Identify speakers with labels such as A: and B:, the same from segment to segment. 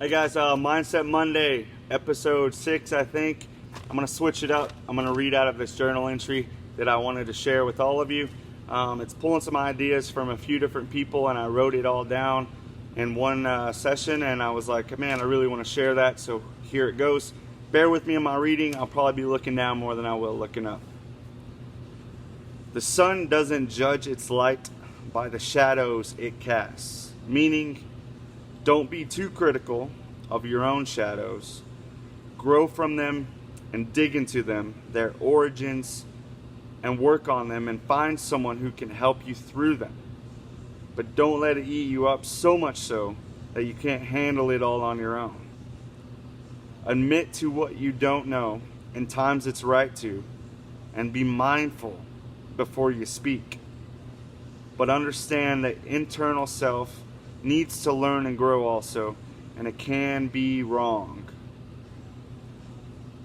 A: Hey guys, Mindset Monday, episode 6, I think. I'm going to switch it up. I'm going to read out of this journal entry that I wanted to share with all of you. It's pulling some ideas from a few different people, and I wrote it all down in one session, and I was like, man, I really want to share that, so here it goes. Bear with me in my reading. I'll probably be looking down more than I will looking up. The sun doesn't judge its light by the shadows it casts, meaning don't be too critical of your own shadows. Grow from them and dig into them, their origins, and work on them and find someone who can help you through them. But don't let it eat you up so much so that you can't handle it all on your own. Admit to what you don't know in times it's right to, and be mindful before you speak. But understand that internal self needs to learn and grow also, and it can be wrong.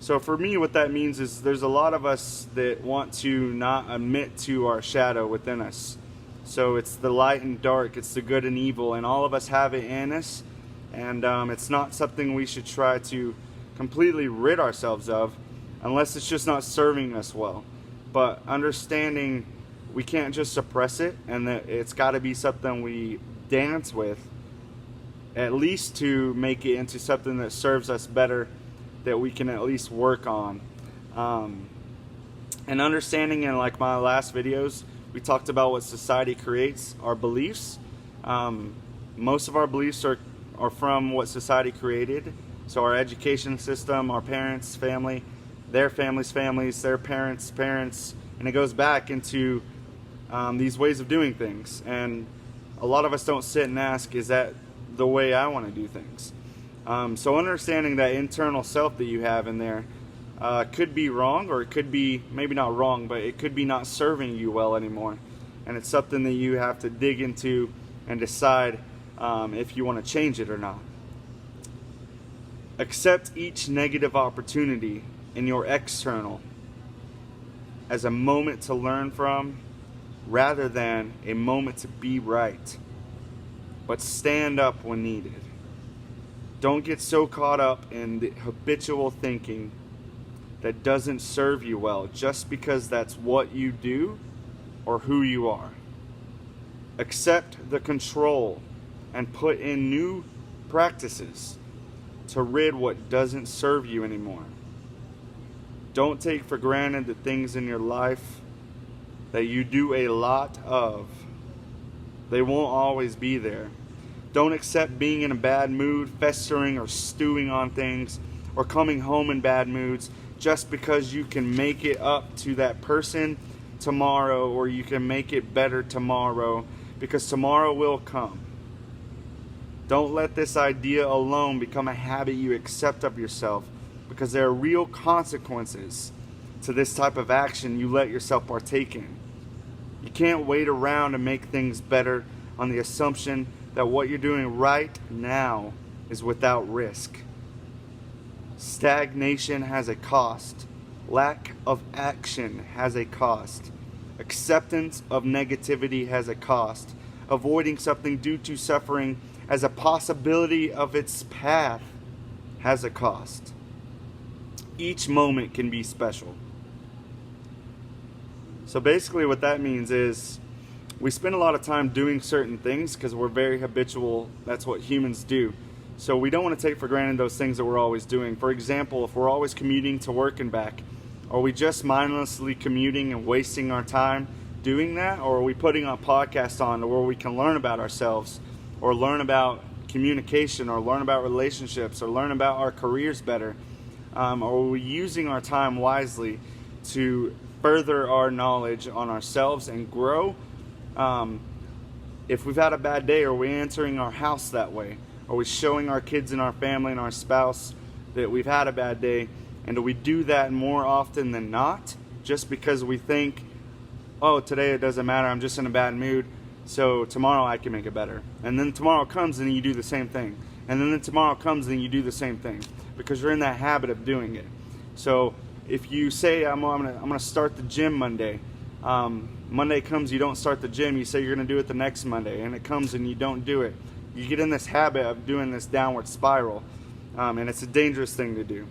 A: So for me, what that means is there's a lot of us that want to not admit to our shadow within us. So it's the light and dark, it's the good and evil, and all of us have it in us, and it's not something we should try to completely rid ourselves of unless it's just not serving us well. But understanding we can't just suppress it, and that it's got to be something we dance with, at least to make it into something that serves us better, that we can at least work on. And understanding, in like my last videos, we talked about what society creates, our beliefs. Most of our beliefs are from what society created. So our education system, our parents, family, their families, their parents, and it goes back into these ways of doing things. And a lot of us don't sit and ask, is that the way I want to do things? So understanding that internal self that you have in there could be wrong, or it could be maybe not wrong, but it could be not serving you well anymore. And it's something that you have to dig into and decide if you want to change it or not. Accept each negative opportunity in your external as a moment to learn from, rather than a moment to be right. But stand up when needed. Don't get so caught up in the habitual thinking that doesn't serve you well just because that's what you do or who you are. Accept the control and put in new practices to rid what doesn't serve you anymore. Don't take for granted the things in your life that you do a lot of. They won't always be there. Don't accept being in a bad mood, festering or stewing on things, or coming home in bad moods just because you can make it up to that person tomorrow, or you can make it better tomorrow, because tomorrow will come. Don't let this idea alone become a habit you accept of yourself, because there are real consequences to this type of action you let yourself partake in. You can't wait around to make things better on the assumption that what you're doing right now is without risk. Stagnation has a cost. Lack of action has a cost. Acceptance of negativity has a cost. Avoiding something due to suffering as a possibility of its path has a cost. Each moment can be special. So basically what that means is we spend a lot of time doing certain things because we're very habitual. That's what humans do. So we don't want to take for granted those things that we're always doing. For example, if we're always commuting to work and back, are we just mindlessly commuting and wasting our time doing that? Or are we putting a podcast on where we can learn about ourselves, or learn about communication, or learn about relationships, or learn about our careers better? Or are we using our time wisely to further our knowledge on ourselves and grow? If we've had a bad day, are we entering our house that way? Are we showing our kids and our family and our spouse that we've had a bad day? And do we do that more often than not, just because we think, oh, today it doesn't matter, I'm just in a bad mood, so tomorrow I can make it better. And then tomorrow comes and you do the same thing. And then tomorrow comes and you do the same thing, because you're in that habit of doing it. So if you say, I'm gonna start the gym Monday, Monday comes, you don't start the gym, you say you're gonna do it the next Monday, and it comes and you don't do it. You get in this habit of doing this downward spiral, and it's a dangerous thing to do.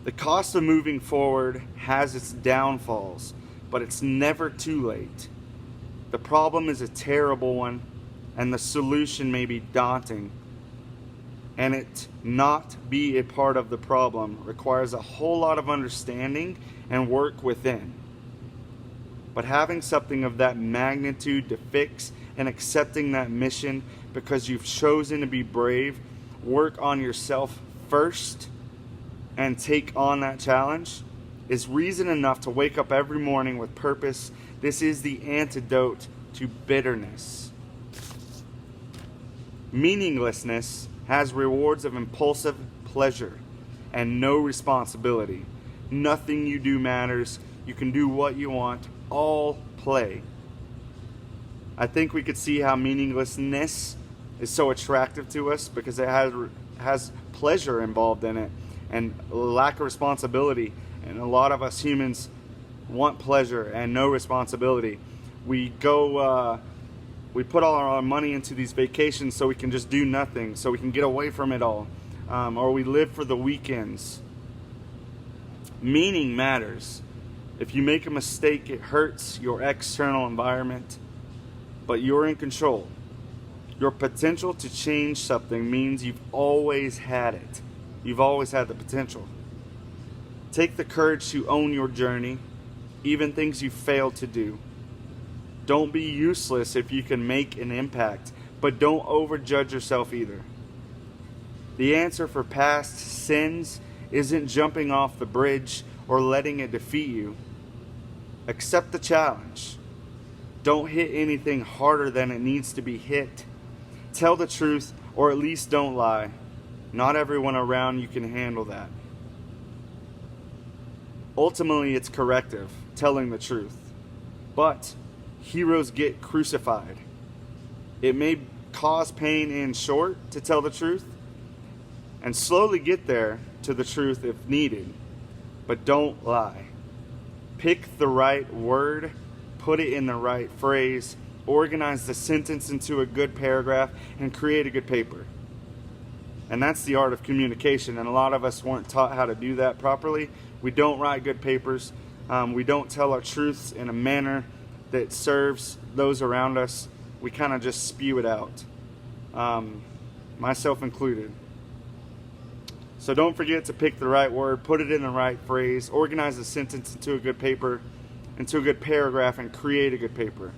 A: The cost of moving forward has its downfalls, but it's never too late. The problem is a terrible one, and the solution may be daunting. And it not be a part of the problem requires a whole lot of understanding and work within. But having something of that magnitude to fix and accepting that mission because you've chosen to be brave, work on yourself first, and take on that challenge is reason enough to wake up every morning with purpose. This is the antidote to bitterness. Meaninglessness has rewards of impulsive pleasure and no responsibility. Nothing you do matters. You can do what you want. All play. I think we could see how meaninglessness is so attractive to us because it has pleasure involved in it and lack of responsibility. And a lot of us humans want pleasure and no responsibility. We go, we put all our money into these vacations so we can just do nothing, so we can get away from it all. Or we live for the weekends. Meaning matters. If you make a mistake, it hurts your external environment, but you're in control. Your potential to change something means you've always had it. You've always had the potential. Take the courage to own your journey, even things you failed to do. Don't be useless if you can make an impact, but don't overjudge yourself either. The answer for past sins isn't jumping off the bridge or letting it defeat you. Accept the challenge. Don't hit anything harder than it needs to be hit. Tell the truth, or at least don't lie. Not everyone around you can handle that. Ultimately, it's corrective, telling the truth. But heroes get crucified. It may cause pain in short to tell the truth, and slowly get there to the truth if needed. But don't lie. Pick the right word, put it in the right phrase, organize the sentence into a good paragraph, and create a good paper. And that's the art of communication, and a lot of us weren't taught how to do that properly. We don't write good papers. We don't tell our truths in a manner that serves those around us. We kind of just spew it out, myself included. So don't forget to pick the right word, put it in the right phrase, organize the sentence into a good paper, into a good paragraph, and create a good paper.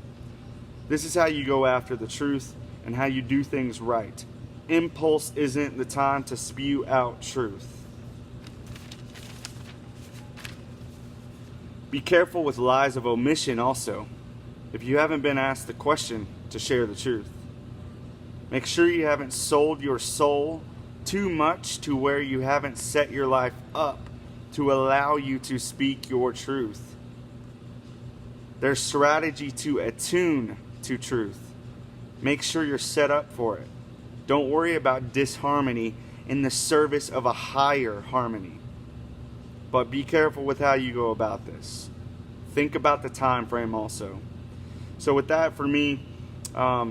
A: This is how you go after the truth and how you do things right. Impulse isn't the time to spew out truth. Be careful with lies of omission also. If you haven't been asked the question, to share the truth. Make sure you haven't sold your soul too much to where you haven't set your life up to allow you to speak your truth. There's strategy to attune to truth. Make sure you're set up for it. Don't worry about disharmony in the service of a higher harmony. But be careful with how you go about this. Think about the time frame also. So with that, for me, a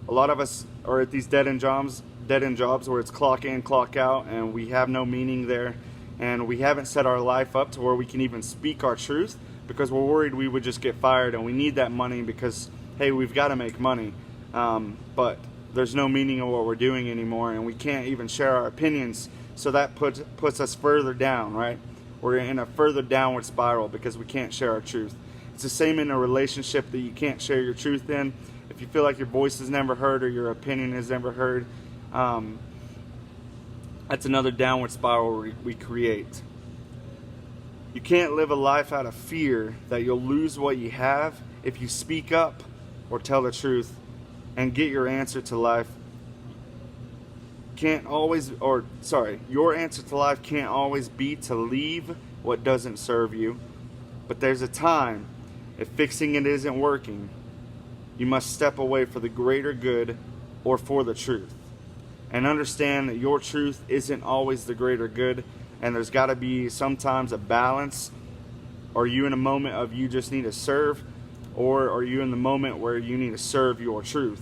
A: lot of us are at these dead-end jobs where it's clock in, clock out, and we have no meaning there. And we haven't set our life up to where we can even speak our truth because we're worried we would just get fired, and we need that money because, hey, we've got to make money. But there's no meaning in what we're doing anymore, and we can't even share our opinions. So that puts us further down, right? We're in a further downward spiral because we can't share our truth. It's the same in a relationship that you can't share your truth in. If you feel like your voice is never heard or your opinion is never heard, that's another downward spiral we create. You can't live a life out of fear that you'll lose what you have if you speak up or tell the truth and get your answer to life. Your answer to life can't always be to leave what doesn't serve you. But there's a time, if fixing it isn't working, you must step away for the greater good or for the truth. And understand that your truth isn't always the greater good, and there's got to be sometimes a balance, or you in a moment of you just need to serve, Or are you in the moment where you need to serve your truth?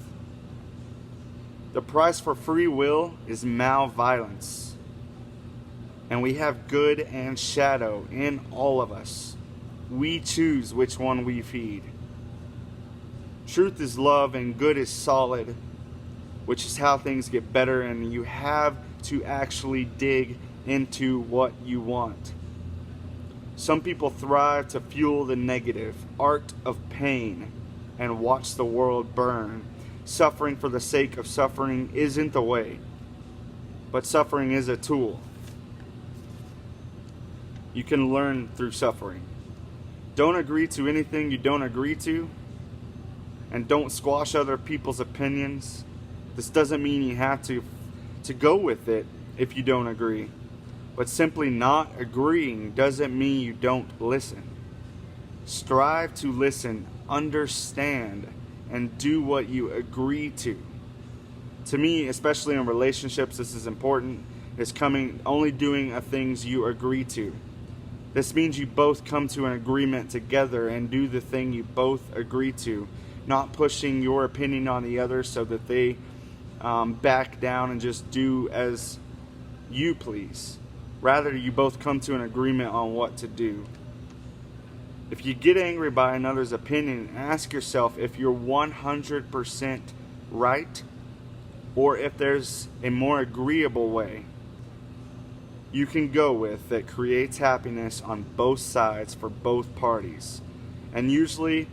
A: The price for free will is malviolence. And we have good and shadow in all of us. We choose which one we feed. Truth is love and good is solid, which is how things get better, and you have to actually dig into what you want. Some people thrive to fuel the negative, art of pain, and watch the world burn. Suffering for the sake of suffering isn't the way, but suffering is a tool. You can learn through suffering. Don't agree to anything you don't agree to, and don't squash other people's opinions. This doesn't mean you have to go with it if you don't agree. But simply not agreeing doesn't mean you don't listen. Strive to listen, understand, and do what you agree to. To me, especially in relationships, this is important, is only doing things you agree to. This means you both come to an agreement together and do the thing you both agree to, not pushing your opinion on the other so that they back down and just do as you please. Rather, you both come to an agreement on what to do. If you get angry by another's opinion, ask yourself if you're 100% right or if there's a more agreeable way you can go with that creates happiness on both sides for both parties. And usually,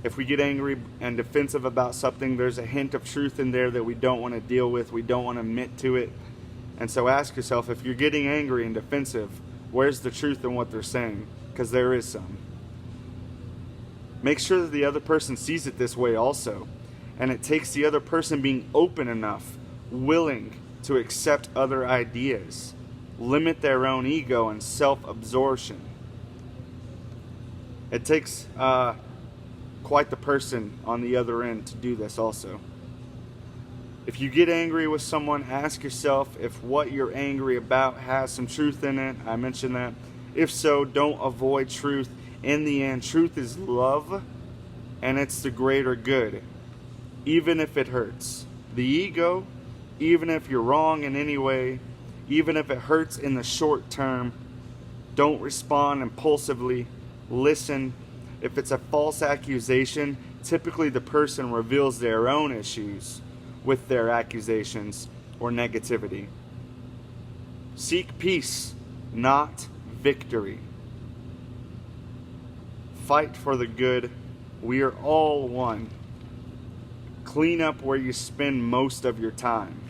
A: if we get angry and defensive about something, there's a hint of truth in there that we don't want to deal with, we don't want to admit to it. And so ask yourself, if you're getting angry and defensive, where's the truth in what they're saying? Because there is some. Make sure that the other person sees it this way also. And it takes the other person being open enough, willing to accept other ideas, limit their own ego and self-absorption. It takes quite the person on the other end to do this also. If you get angry with someone, ask yourself if what you're angry about has some truth in it. I mentioned that. If so, don't avoid truth. In the end, truth is love, and it's the greater good, even if it hurts. The ego, even if you're wrong in any way, even if it hurts in the short term, don't respond impulsively. Listen. If it's a false accusation, typically the person reveals their own issues with their accusations or negativity. Seek peace, not victory. Fight for the good. We are all one. Clean up where you spend most of your time.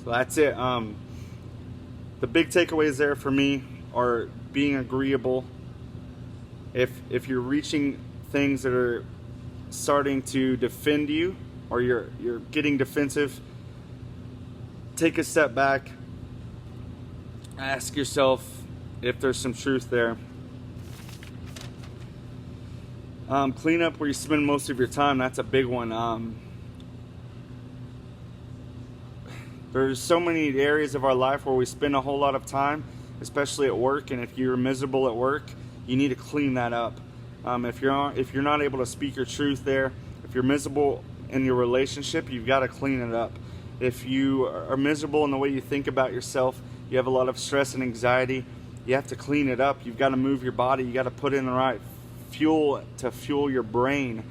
A: So that's it. The big takeaways there for me are being agreeable. If you're reaching things that are starting to defend you, or you're getting defensive, take a step back. Ask yourself if there's some truth there. Clean up where you spend most of your time. That's a big one. There's so many areas of our life where we spend a whole lot of time, especially at work. And if you're miserable at work, you need to clean that up. If you're not able to speak your truth there, if you're miserable in your relationship, you've got to clean it up. If you are miserable in the way you think about yourself, you have a lot of stress and anxiety, you have to clean it up. You've got to move your body. You got to put in the right fuel to fuel your brain,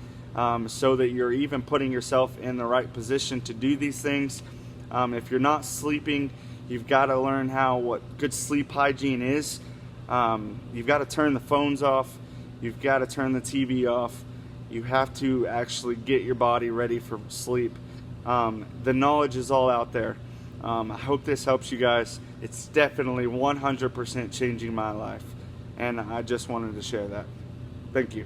A: so that you're even putting yourself in the right position to do these things. If you're not sleeping, you've got to learn what good sleep hygiene is. You've got to turn the phones off. You've got to turn the TV off. You have to actually get your body ready for sleep. The knowledge is all out there. I hope this helps you guys. It's definitely 100% changing my life. And I just wanted to share that. Thank you.